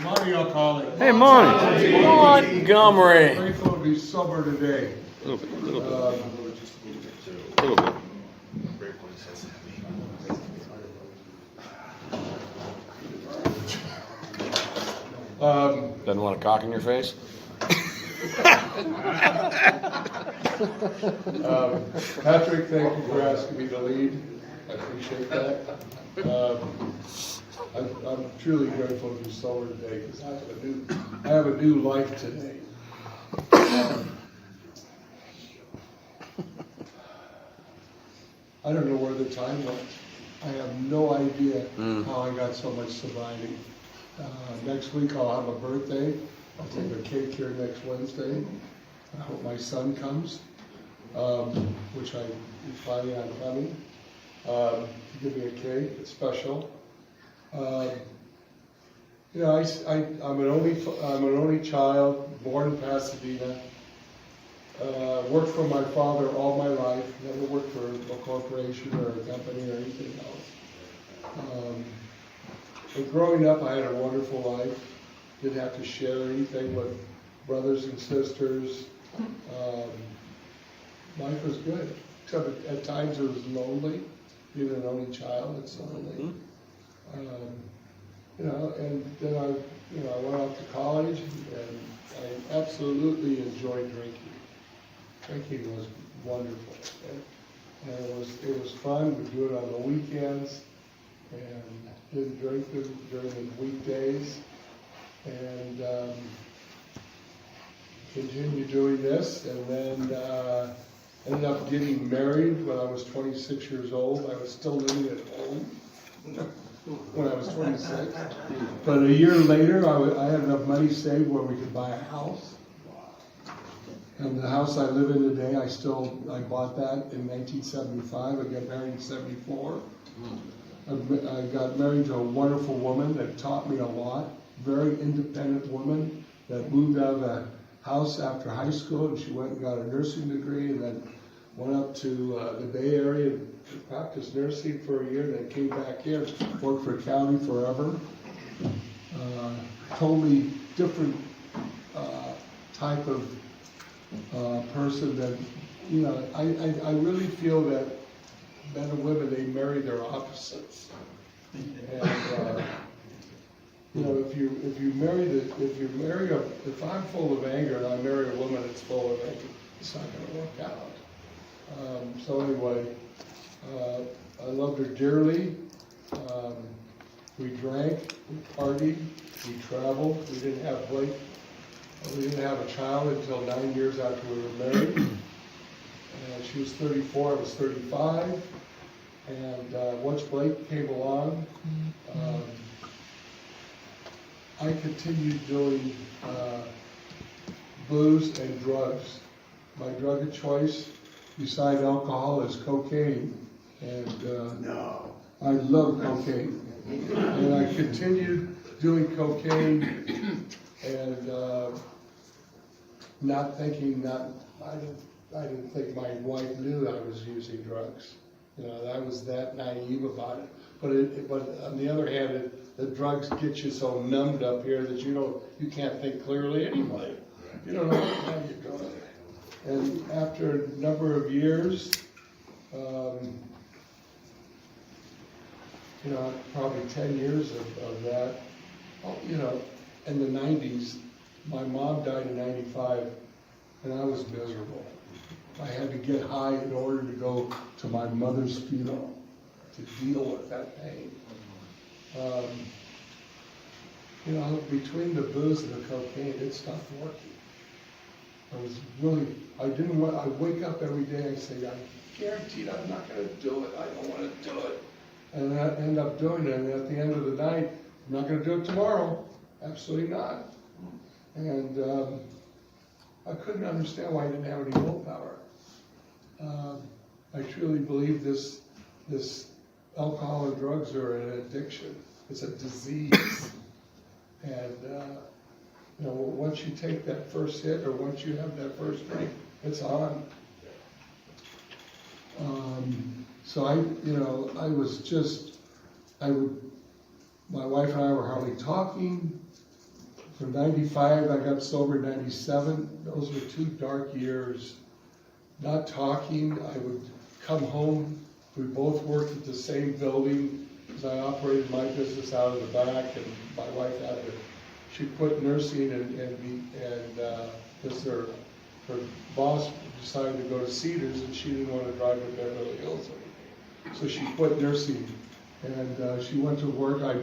Monty, I'll call it. Hey, Monty. Montgomery. Grateful to be sober today. A little bit. A little bit. Doesn't want a cock in your face? Patrick, thank you for asking me to lead. I appreciate that. I'm truly grateful to be sober today because I have a new life today. I don't know where the time went. I have no idea how I got so much sobriety. Next week I'll have a birthday. I'll take a cake here next Wednesday. I hope my son comes, which I is planning on coming. Give me a cake. It's special. You know, I'm an only child, born in Pasadena. Worked for my father all my life. Never worked for a corporation or a company or anything else. But growing up, I had a wonderful life. Didn't have to share anything with brothers and sisters. Life was good, except at times it was lonely. Being an only child, it's lonely. You know, and then I went off to college, and I absolutely enjoyed drinking. Drinking was wonderful, and it was fun. We'd do it on the weekends, and didn't drink during the weekdays, and continued doing this, and then ended up getting married when I was 26 years old. I was still living at home when I was 26. But a year later, I had enough money saved where we could buy a house. And the house I live in today, I bought that in 1975. I got married in 74. I got married to a wonderful woman that taught me a lot. Very independent woman that moved out of the house after high school, and she went and got a nursing degree, and then went up to the Bay Area and practiced nursing for a year, and then came back here, worked for county forever. Totally different type of person that, you know, I really feel that men and women, they marry their opposites. And, you know, if I'm full of anger and I marry a woman that's full of anger, it's not going to work out. So anyway, I loved her dearly. We drank, we partied, we traveled. We didn't have a child until 9 years after we were married. She was 34, I was 35. And once Blake came along, I continued doing booze and drugs. My drug of choice, beside alcohol, is cocaine. And I love cocaine. And I continued doing cocaine and not thinking, I didn't think my wife knew I was using drugs. You know, I was that naive about it. But on the other hand, the drugs get you so numbed up here that you can't think clearly anyway. You don't know how you're doing. And after a number of years, you know, probably 10 years of that, you know, in the 90s, my mom died in 95, and I was miserable. I had to get high in order to go to my mother's funeral to deal with that pain. You know, between the booze and the cocaine, it stopped working. I wake up every day and say, I guaranteed I'm not going to do it. I don't want to do it. And I end up doing it. And at the end of the night, I'm not going to do it tomorrow. Absolutely not. And I couldn't understand why I didn't have any willpower. I truly believe this alcohol and drugs are an addiction. It's a disease. And you know, once you take that first hit or once you have that first drink, it's on. So my wife and I were hardly talking. From 95, I got sober in 97. Those were 2 dark years. Not talking, I would come home. We both worked at the same building because I operated my business out of the back, and my wife had to, she quit nursing because her boss decided to go to Cedars and she didn't want to drive to Beverly Hills anymore. So she quit nursing and she went to work. I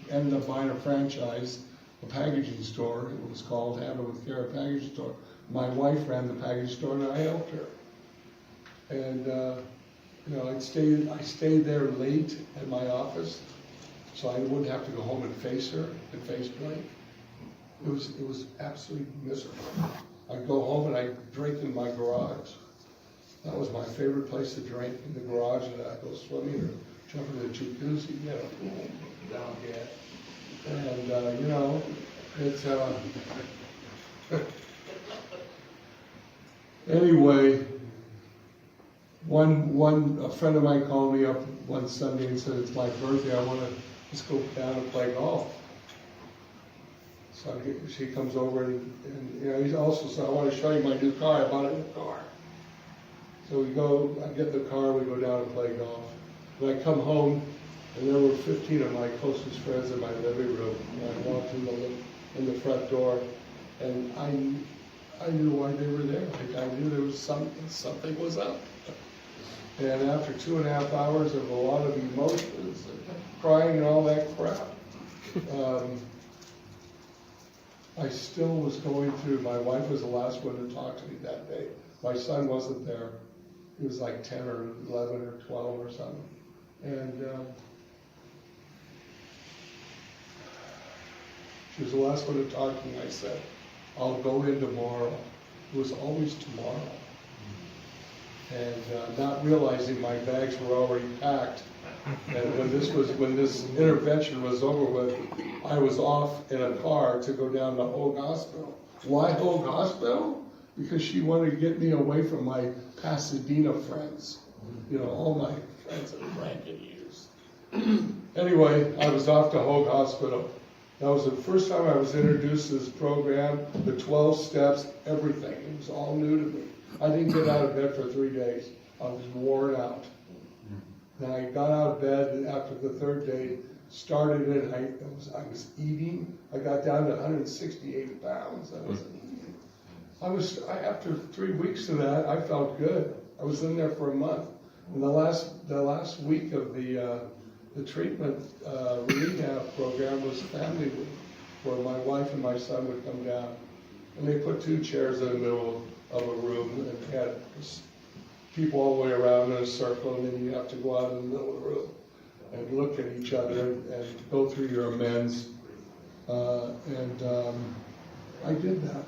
ended up buying a franchise, a packaging store, it was called Have It With Care Packaging Store. My wife ran the packaging store and I helped her. And you know, I stayed there late at my office, so I wouldn't have to go home and face her and face Blake. It was absolutely miserable. I'd go home and I'd drink in my garage. That was my favorite place to drink, in the garage, and I'd go swimming or jump in the jacuzzi, you know, down here. And you know, it's anyway. A friend of mine called me up one Sunday and said, "It's my birthday, I want to just go down and play golf." So she comes over and you know, he also said, "I want to show you my new car, I bought a new car." So we go, I get in the car, we go down and play golf. And I come home, and there were 15 of my closest friends in my living room. And I walked in the front door, and I knew why they were there. Like I knew there was something was up. And after 2.5 hours of a lot of emotions and crying and all that crap, I still was going through. My wife was the last one to talk to me that day. My son wasn't there. He was like 10 or 11 or 12 or something. And she was the last one to talk to me. I said, "I'll go in tomorrow." It was always tomorrow. And not realizing my bags were already packed. And when this intervention was over with, I was off in a car to go down to Hoag Hospital. Why Hoag Hospital? Because she wanted to get me away from my Pasadena friends. You know, all my friends that drank and used. Anyway, I was off to Hoag Hospital. That was the first time I was introduced to this program, the 12 steps, everything. It was all new to me. I didn't get out of bed for 3 days. I was worn out. Then I got out of bed, and after the 3rd day, started it. I was eating. I got down to 168 pounds. After 3 weeks of that, I felt good. I was in there for a month. And the last week of the treatment rehab program was family week, where my wife and my son would come down. And they put 2 chairs in the middle of a room and had people all the way around in a circle, and then you have to go out in the middle of the room and look at each other and go through your amends. I did that.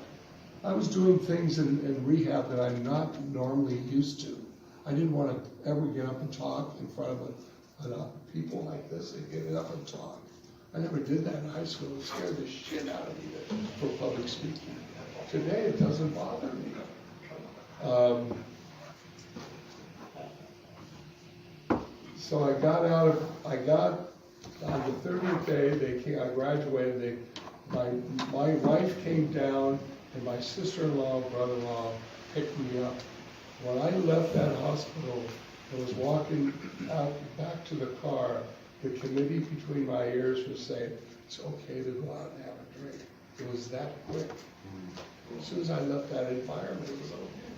I was doing things in rehab that I'm not normally used to. I didn't want to ever get up and talk in front of people like this and get up and talk. I never did that in high school. It scared the shit out of me for public speaking. Today, it doesn't bother me. So I got on the 30th day, I graduated, my wife came down, and my sister-in-law, brother-in-law picked me up. When I left that hospital and was walking out back to the car, the committee between my ears was saying, "It's okay to go out and have a drink." It was that quick. As soon as I left that environment, it was okay.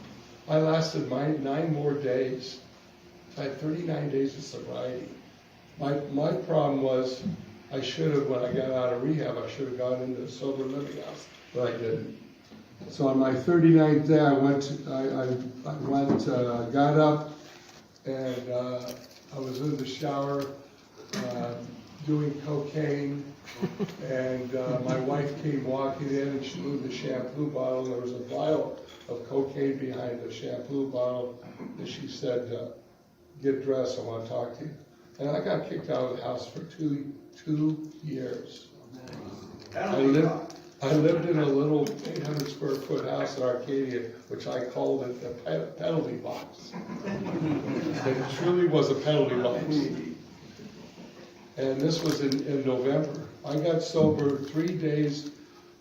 I lasted 9 more days. I had 39 days of sobriety. My problem was, I should have, when I got out of rehab, I should have gone into a sober living house, but I didn't. So on my 39th day, I got up, and I was in the shower doing cocaine, and my wife came walking in, and she moved the shampoo bottle. There was a vial of cocaine behind the shampoo bottle, and she said, "Get dressed, I want to talk to you." And I got kicked out of the house for 2 years. I lived in a little 800 square foot house in Arcadia, which I called it the penalty box. It truly was a penalty box. And this was in November. I got sober 3 days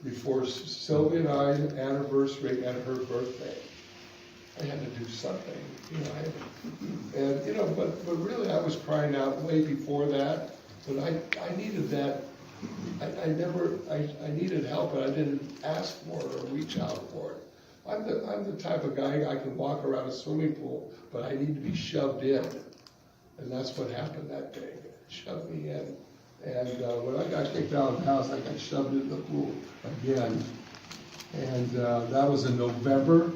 before Sylvia and I's anniversary and her birthday. I had to do something, but really I was crying out way before that, but I needed that. I needed help, but I didn't ask for it or reach out for it. I'm the type of guy, I can walk around a swimming pool, but I need to be shoved in. And that's what happened that day. It shoved me in. And when I got kicked out of the house, I got shoved in the pool again. And that was in November.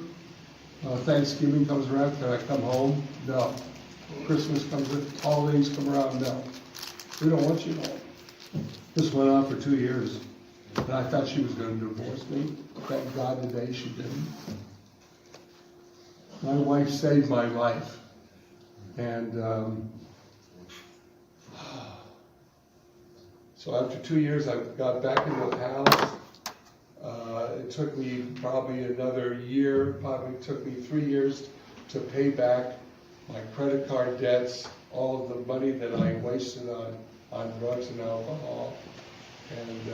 Thanksgiving comes around, can I come home? No. Christmas comes in, holidays come around, no. We don't want you home. This went on for 2 years. And I thought she was going to divorce me. Thank God today she didn't. My wife saved my life. And so after 2 years, I got back into the house. It took me probably another year, probably took me 3 years to pay back my credit card debts, all of the money that I wasted on drugs and alcohol. And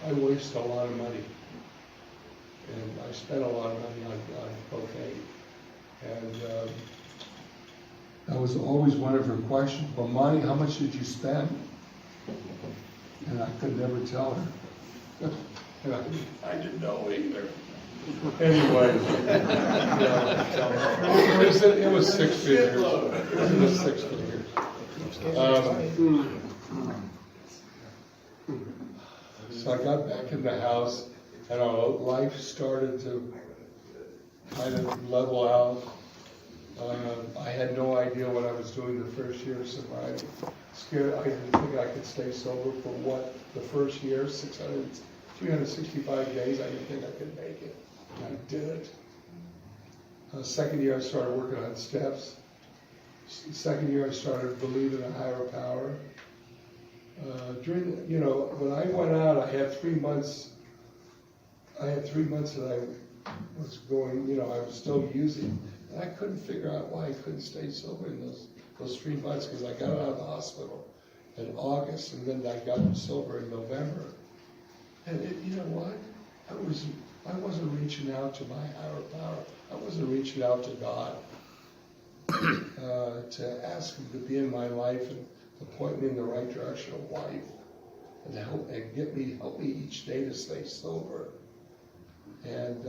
I wasted a lot of money. And I spent a lot of money on cocaine. And that was always one of her questions. Well, Monty, how much did you spend? And I could never tell her. And I didn't know either. Anyway, it was 6 figures. It was 6 figures. So I got back in the house, and our life started to kind of level out. I had no idea what I was doing the first year of sobriety. Scared, I didn't think I could stay sober for what the first year, 365 days, I didn't think I could make it. I did it. Second year I started working on steps. Second year I started believing in a higher power. When I went out, I had 3 months. I had 3 months that I was going, I was still using. And I couldn't figure out why I couldn't stay sober in those 3 months, because I got out of the hospital in August, and then I got sober in November. And you know what? I wasn't reaching out to my higher power. I wasn't reaching out to God to ask Him to be in my life and to point me in the right direction of life, and help me each day to stay sober. And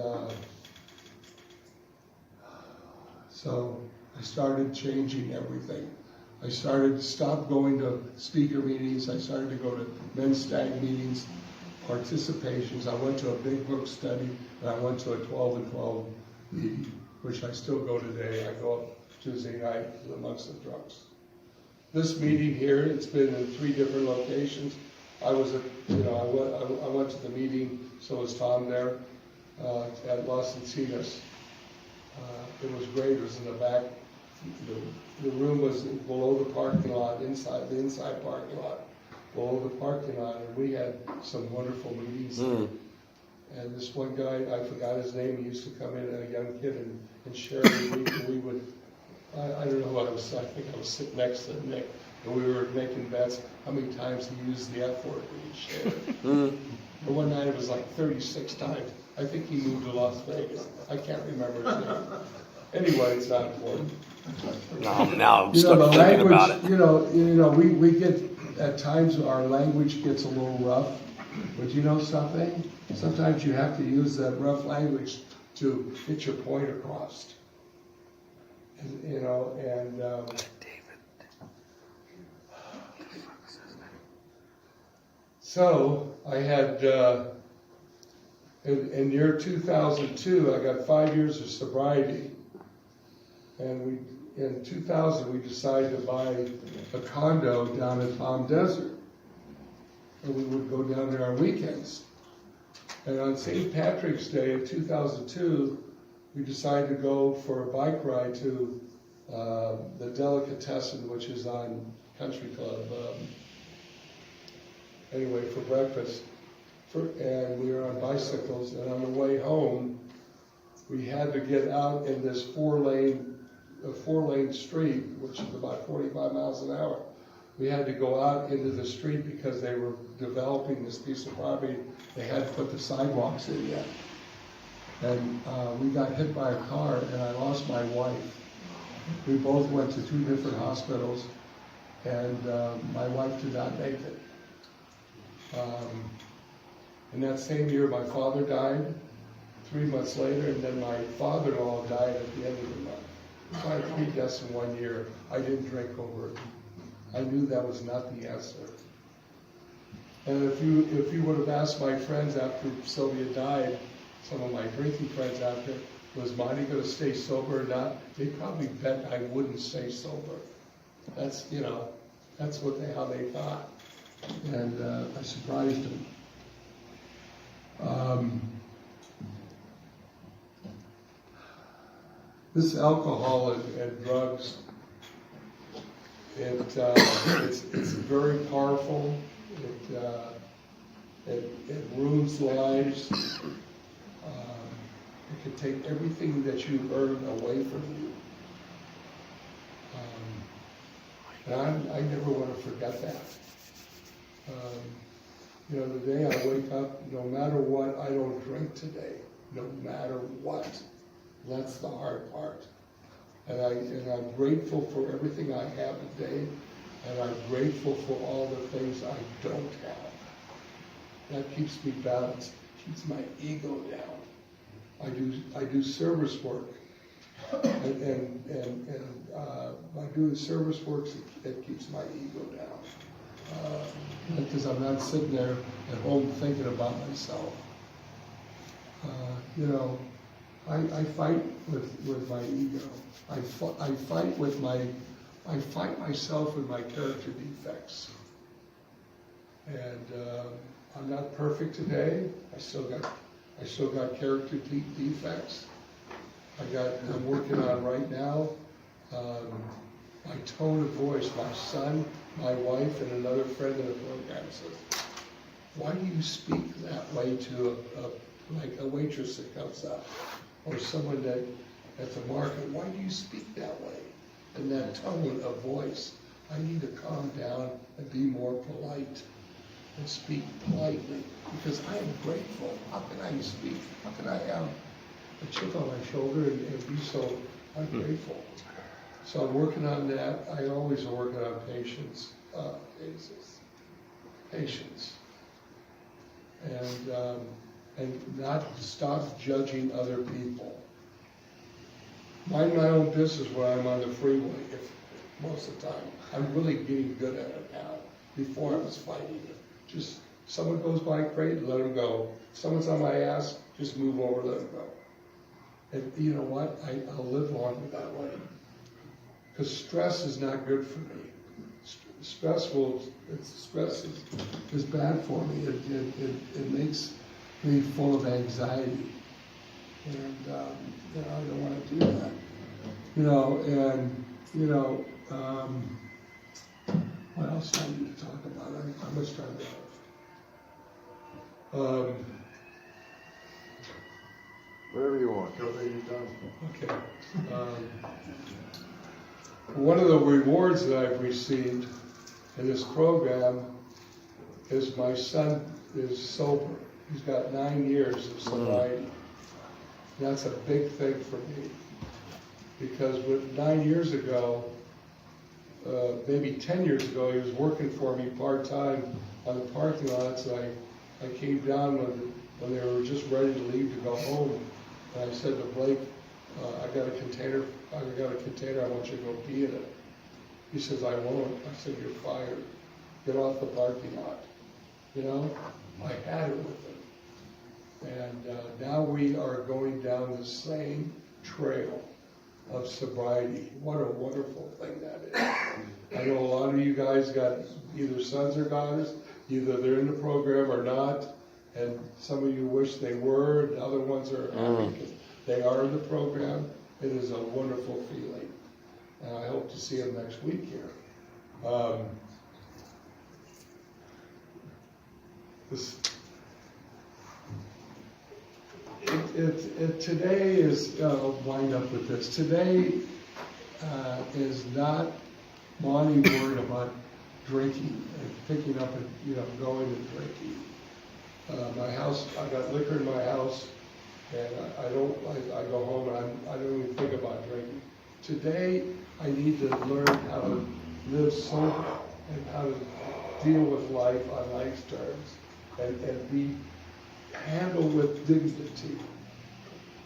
so I started changing everything. I started to stop going to speaker meetings. I started to go to men's Stag meetings, participations. I went to a big book study, and I went to a 12 and 12 meeting, which I still go today. I go up Tuesday night to the Monks of Drugs. This meeting here, it's been in 3 different locations. I went to the meeting, so was Tom there, at Los Encinas. It was great. It was in the back. The room was below the parking lot, the inside parking lot, below the parking lot, and we had some wonderful meetings. And this one guy, I forgot his name, he used to come in, a young kid, and share with me, and we would, I don't know who I was, I think I was sitting next to Nick, and we were making bets how many times he used the F word when he shared. And one night it was like 36 times. I think he moved to Las Vegas. I can't remember his name. Anyway, it's not important. Now I'm stuck thinking about it. We get, at times our language gets a little rough, but you know something? Sometimes you have to use that rough language to get your point across. So I had, in year 2002, I got 5 years of sobriety. And in 2000, we decided to buy a condo down in Palm Desert. And we would go down there on weekends. And on St. Patrick's Day in 2002, we decided to go for a bike ride to the Delicatessen, which is on Country Club. For breakfast. And we were on bicycles, and on the way home, we had to get out in this four-lane street, which is about 45 miles an hour. We had to go out into the street because they were developing this piece of property, they hadn't put the sidewalks in yet. And we got hit by a car, and I lost my wife. We both went to 2 different hospitals, and my wife did not make it. In that same year, my father died. 3 months later, and then my father-in-law died at the end of the month. I had 3 deaths in 1 year. I didn't drink over it. I knew that was not the answer. And if you would have asked my friends after Sylvia died, some of my drinking friends after, was Monty going to stay sober or not? They probably bet I wouldn't stay sober. That's, that's how they thought. And I surprised them. This alcohol and drugs, it's very powerful. It ruins lives. It can take everything that you earn away from you. And I never want to forget that. The day I wake up, no matter what, I don't drink today. No matter what. That's the hard part. And I'm grateful for everything I have today, and I'm grateful for all the things I don't have. That keeps me balanced, keeps my ego down. I do service work, and by doing service work, it keeps my ego down. Because I'm not sitting there at home thinking about myself. I fight with my ego. I fight myself with my character defects. And I'm not perfect today. I still got character defects. I'm working on right now my tone of voice. My son, my wife, and another friend in the program says, "Why do you speak that way to like a waitress that comes up, or someone that at the market? Why do you speak that way? And that tone of voice, I need to calm down and be more polite and speak politely, because I am grateful. How can I speak? How can I have a chip on my shoulder and be so ungrateful?" So I'm working on that. I always am working on patience, and not stop judging other people. Mind my own business when I'm on the freeway, most of the time. I'm really getting good at it now. Before I was fighting it. Just, someone goes by great, let them go. If someone's on my ass, just move over, let them go. And you know what? I'll live longer that way. Because stress is not good for me. Stress is bad for me. It makes me full of anxiety. And, I don't want to do that. What else do I need to talk about? How much time do I have? Whatever you want. Okay. One of the rewards that I've received in this program is my son is sober. He's got 9 years of sobriety. That's a big thing for me, because 9 years ago, maybe 10 years ago, he was working for me part-time on the parking lots, and I came down when they were just ready to leave to go home, and I said to Blake, I got a container, I want you to go pee in it. He says, I won't. I said, you're fired. Get off the parking lot. I had it with him. And now we are going down the same trail of sobriety. What a wonderful thing that is. I know a lot of you guys got either sons or daughters, either they're in the program or not, and some of you wish they were, and other ones are happy because they are in the program. It is a wonderful feeling. And I hope to see them next week here. Today is, I'll wind up with this. Today is not Monty worried about drinking and picking up and, you know, going and drinking. My house, I got liquor in my house, and I go home and I don't even think about drinking. Today, I need to learn how to live sober and how to deal with life on life's terms and be handled with dignity,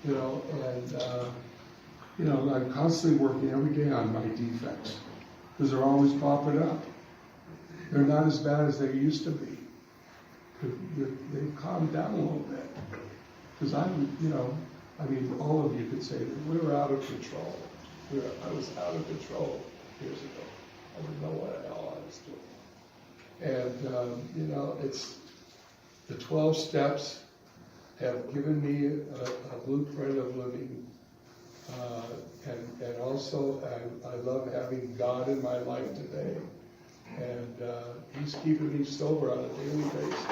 you know, and, you know, I'm constantly working every day on my defects because they're always popping up. They're not as bad as they used to be. They've calmed down a little bit. Because I'm, you know, I mean, all of you could say that we were out of control. I was out of control years ago. I didn't know what the hell I was doing. And, you know, it's the 12 steps have given me a blueprint of living. And also, I love having God in my life today. And he's keeping me sober on a daily basis.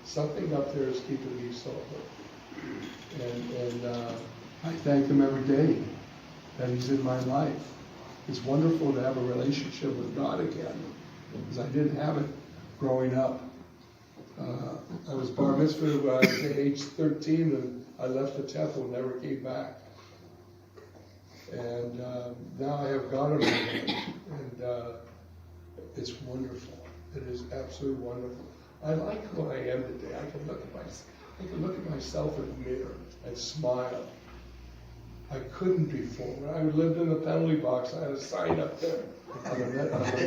Something up there is keeping me sober. And I thank him every day that he's in my life. It's wonderful to have a relationship with God again, because I didn't have it growing up. I was bar mitzvah when I was age 13, and I left the temple and never came back. And now I have God in my life, and it's wonderful. It is absolutely wonderful. I like who I am today. I can look at myself in the mirror and smile. I couldn't before. When I lived in the penalty box, I had a sign up there on the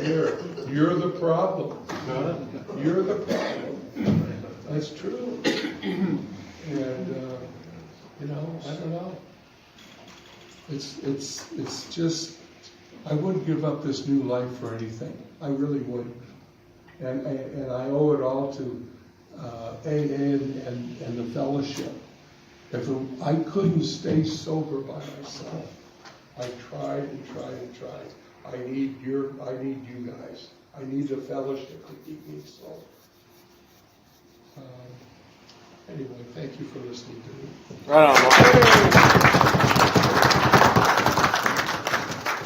mirror. You're the problem. You're the problem. That's true. And you know, I don't know. It's just, I wouldn't give up this new life for anything. I really wouldn't. And I owe it all to AA and the fellowship. If I couldn't stay sober by myself, I tried and tried and tried. I need you guys. I need the fellowship to keep me sober. Anyway, thank you for listening to me. Right on, Monty.